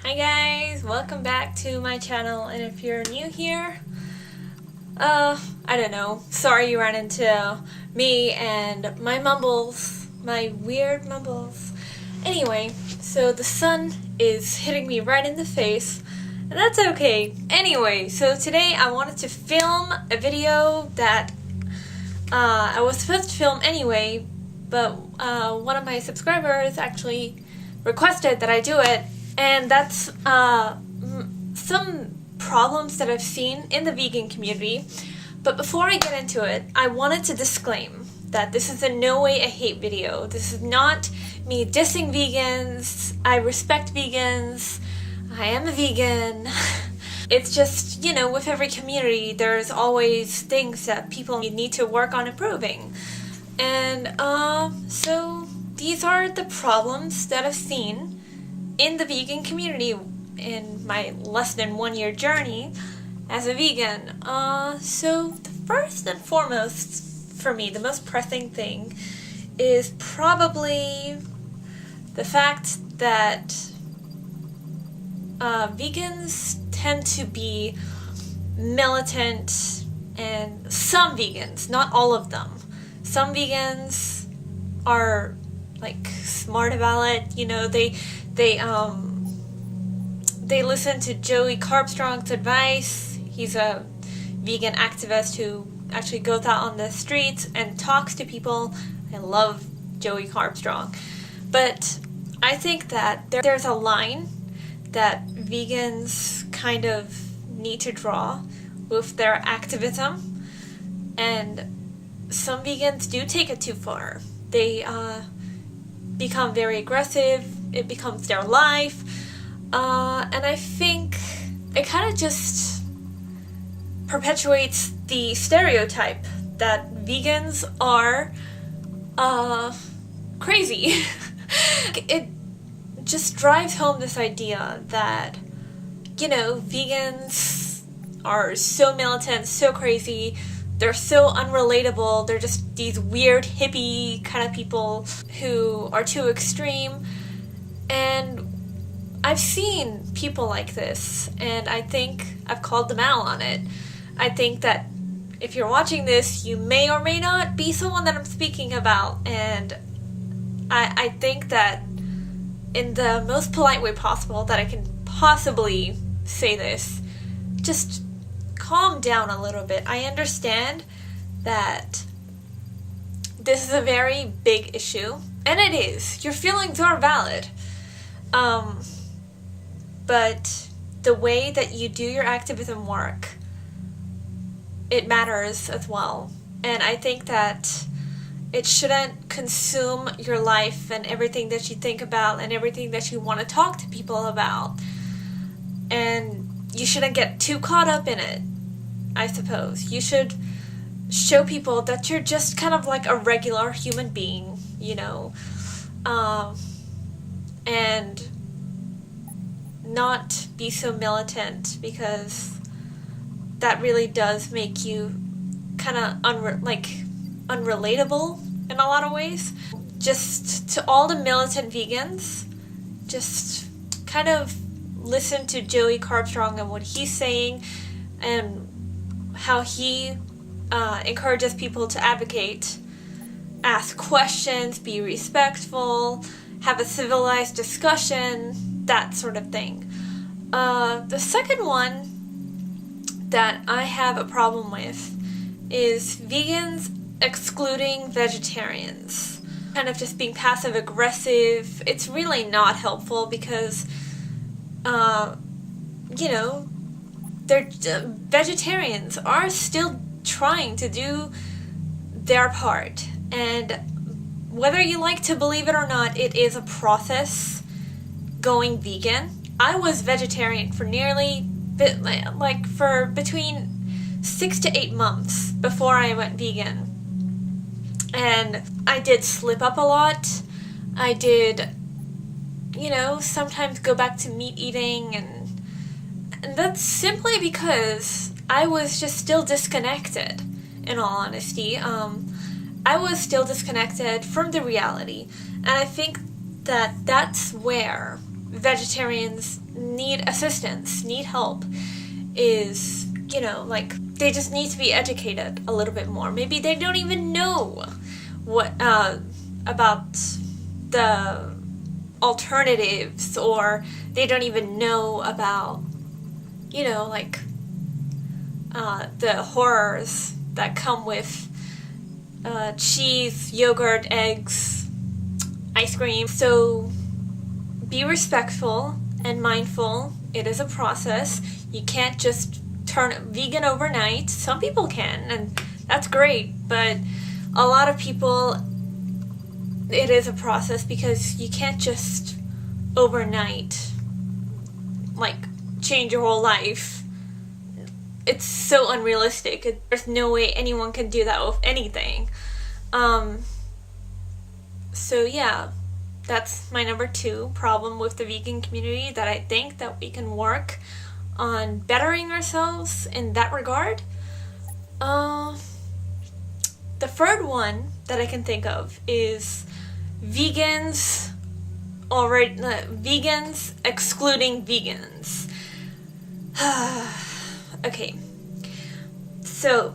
Hi guys, welcome back to my channel, and if you're new here, I don't know, sorry you ran into me and my mumbles, my weird mumbles. Anyway, so the sun is hitting me right in the face, and that's okay. Anyway, so today I wanted to film a video that I was supposed to film anyway, but one of my subscribers actually requested that I do it. And that's some problems that I've seen in the vegan community. But before I get into it, I wanted to disclaim that this is in no way a hate video. This is not me dissing vegans. I respect vegans. I am a vegan. It's just, you know, with every community, there's always things that people need to work on improving. And so these are the problems that I've seen in the vegan community in my less than 1 year journey as a vegan. So the first and foremost for me, the most pressing thing is probably the fact that vegans tend to be militant, and some vegans, not all of them, some vegans are like smart about it, you know, they listen to Joey Carbstrong's advice. He's a vegan activist who actually goes out on the streets and talks to people. I love Joey Carbstrong. But I think that there's a line that vegans kind of need to draw with their activism, and some vegans do take it too far. They become very aggressive. It becomes their life, and I think it kind of just perpetuates the stereotype that vegans are crazy. It just drives home this idea that, you know, vegans are so militant, so crazy, they're so unrelatable, they're just these weird hippie kind of people who are too extreme. And I've seen people like this, and I think I've called them out on it. I think that if you're watching this, you may or may not be someone that I'm speaking about, and I think that in the most polite way possible that I can possibly say this, just calm down a little bit. I understand that this is a very big issue, and it is. Your feelings are valid. But the way that you do your activism work, it matters as well. And I think that it shouldn't consume your life and everything that you think about and everything that you want to talk to people about. And you shouldn't get too caught up in it, I suppose. You should show people that you're just kind of like a regular human being, you know, and not be so militant, because that really does make you kind of unrelatable in a lot of ways. Just to all the militant vegans, just kind of listen to Joey Carbstrong and what he's saying and how he encourages people to advocate, ask questions, be respectful, have a civilized discussion, that sort of thing. The second one that I have a problem with is vegans excluding vegetarians. Kind of just being passive aggressive. It's really not helpful because, you know, vegetarians are still trying to do their part. And whether you like to believe it or not, it is a process going vegan. I was vegetarian for for between 6 to 8 months before I went vegan. And I did slip up a lot. I did, you know, sometimes go back to meat eating, and that's simply because I was just still disconnected, in all honesty. I was still disconnected from the reality, and I think that that's where vegetarians need assistance, need help, is, you know, like, they just need to be educated a little bit more. Maybe they don't even know what about the alternatives, or they don't even know about, you know, like, the horrors that come with cheese, yogurt, eggs, ice cream. So be respectful and mindful. It is a process. You can't just turn vegan overnight. Some people can, and that's great, but a lot of people, it is a process, because you can't just overnight, like, change your whole life. It's so unrealistic. There's no way anyone can do that with anything. So yeah, that's my number 2 problem with the vegan community, that I think that we can work on bettering ourselves in that regard. The third one that I can think of is vegans excluding vegans. Okay, so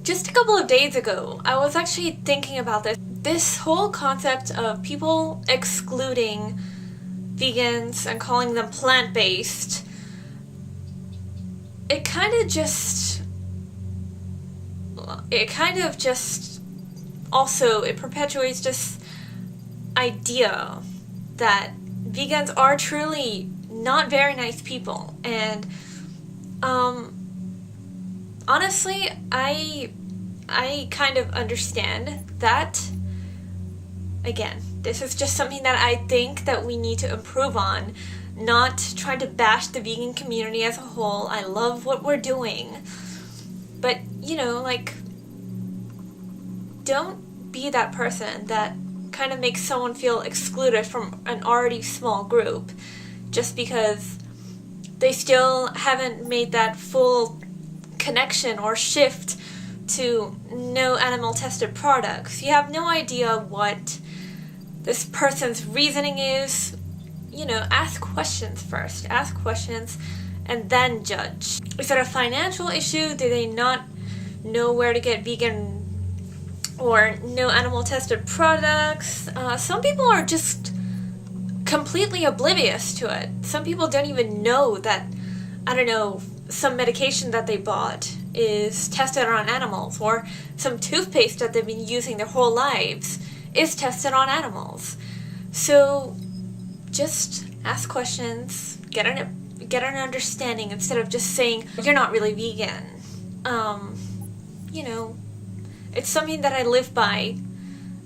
just a couple of days ago, I was actually thinking about this whole concept of people excluding vegans and calling them plant-based. It kind of just also, it perpetuates this idea that vegans are truly not very nice people. And honestly, I kind of understand that. Again, this is just something that I think that we need to improve on, not trying to bash the vegan community as a whole. I love what we're doing, but, you know, like, don't be that person that kind of makes someone feel excluded from an already small group just because they still haven't made that full connection or shift to no animal tested products. You have no idea what this person's reasoning is. You know, ask questions first. Ask questions and then judge. Is it a financial issue? Do they not know where to get vegan or no animal tested products? Some people are just completely oblivious to it. Some people don't even know that, I don't know, some medication that they bought is tested on animals, or some toothpaste that they've been using their whole lives is tested on animals. So just ask questions, get an understanding, instead of just saying you're not really vegan. You know, it's something that I live by.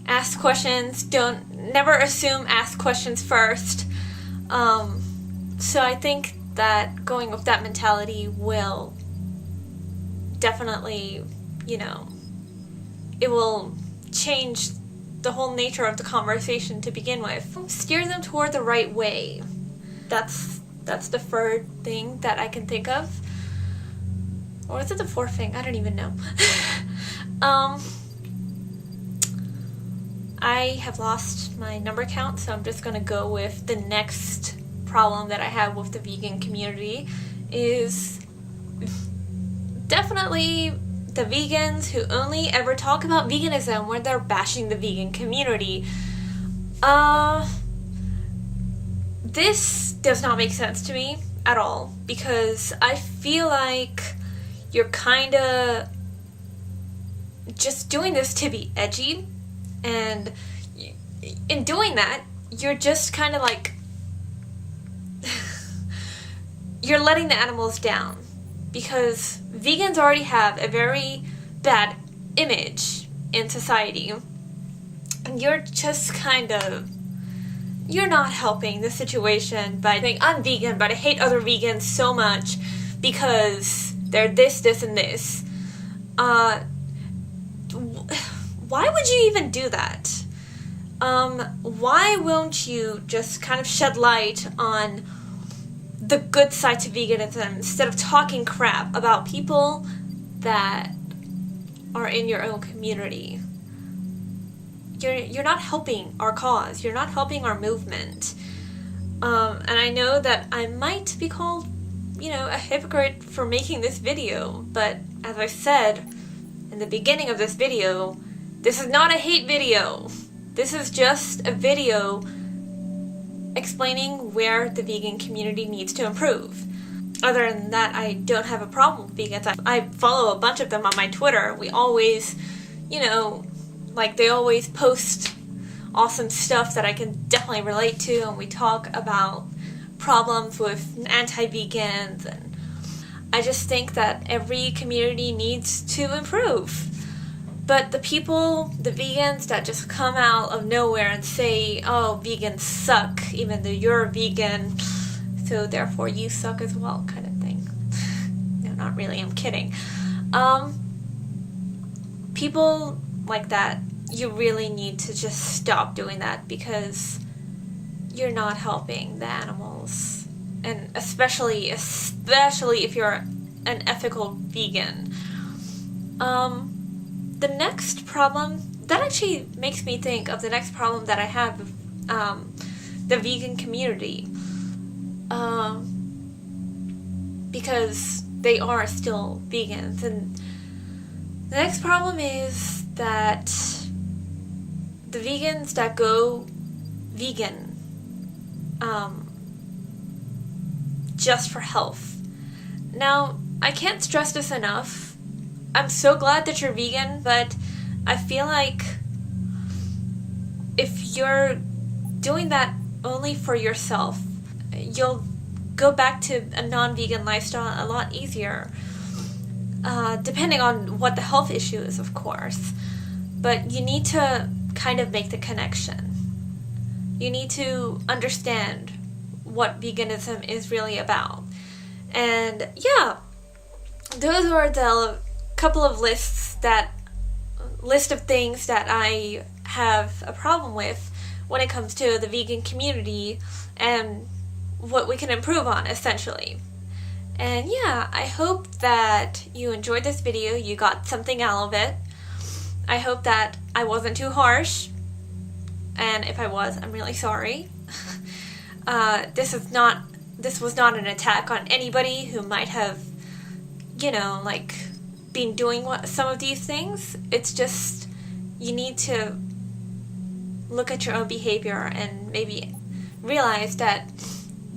Ask questions. Never assume. Ask questions first. So I think that going with that mentality will definitely, you know, it will change the whole nature of the conversation to begin with. Steer them toward the right way. That's the third thing that I can think of. Or is it the fourth thing? I don't even know. I have lost my number count, so I'm just gonna go with the next problem that I have with the vegan community is definitely the vegans who only ever talk about veganism when they're bashing the vegan community. This does not make sense to me at all, because I feel like you're kinda just doing this to be edgy, and in doing that, you're just kind of like you're letting the animals down, because vegans already have a very bad image in society, and you're just you're not helping the situation by saying, I'm vegan, but I hate other vegans so much because they're this, and this. Why would you even do that? Why won't you just kind of shed light on the good side to veganism instead of talking crap about people that are in your own community? You're not helping our cause. You're not helping our movement. And I know that I might be called, you know, a hypocrite for making this video, but as I said in the beginning of this video, this is not a hate video. This is just a video explaining where the vegan community needs to improve. Other than that, I don't have a problem with vegans. I follow a bunch of them on my Twitter. We always, you know, like they always post awesome stuff that I can definitely relate to, and we talk about problems with anti-vegans, and I just think that every community needs to improve. But the people, the vegans that just come out of nowhere and say, oh, vegans suck, even though you're a vegan, so therefore you suck as well, kind of thing. No, not really, I'm kidding. People like that, you really need to just stop doing that, because you're not helping the animals. And especially if you're an ethical vegan. The next problem, that actually makes me think of the next problem that I have with the vegan community. Because they are still vegans. And the next problem is that the vegans that go vegan just for health. Now, I can't stress this enough. I'm so glad that you're vegan, but I feel like if you're doing that only for yourself, you'll go back to a non-vegan lifestyle a lot easier, depending on what the health issue is, of course. But you need to kind of make the connection. You need to understand what veganism is really about. And yeah, those are the couple of list of things that I have a problem with when it comes to the vegan community and what we can improve on, essentially. And yeah, I hope that you enjoyed this video, you got something out of it. I hope that I wasn't too harsh, and if I was, I'm really sorry. This was not an attack on anybody who might have, you know, like, been doing some of these things. It's just, you need to look at your own behavior and maybe realize that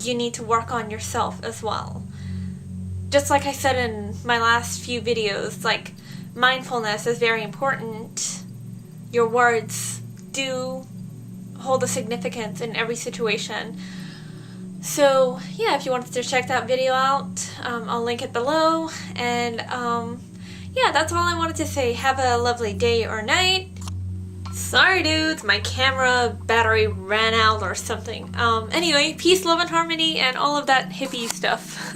you need to work on yourself as well. Just like I said in my last few videos, like, mindfulness is very important. Your words do hold a significance in every situation. So yeah, if you wanted to check that video out, I'll link it below. And yeah, that's all I wanted to say. Have a lovely day or night. Sorry dudes, my camera battery ran out or something. Anyway, peace, love, and harmony, and all of that hippie stuff.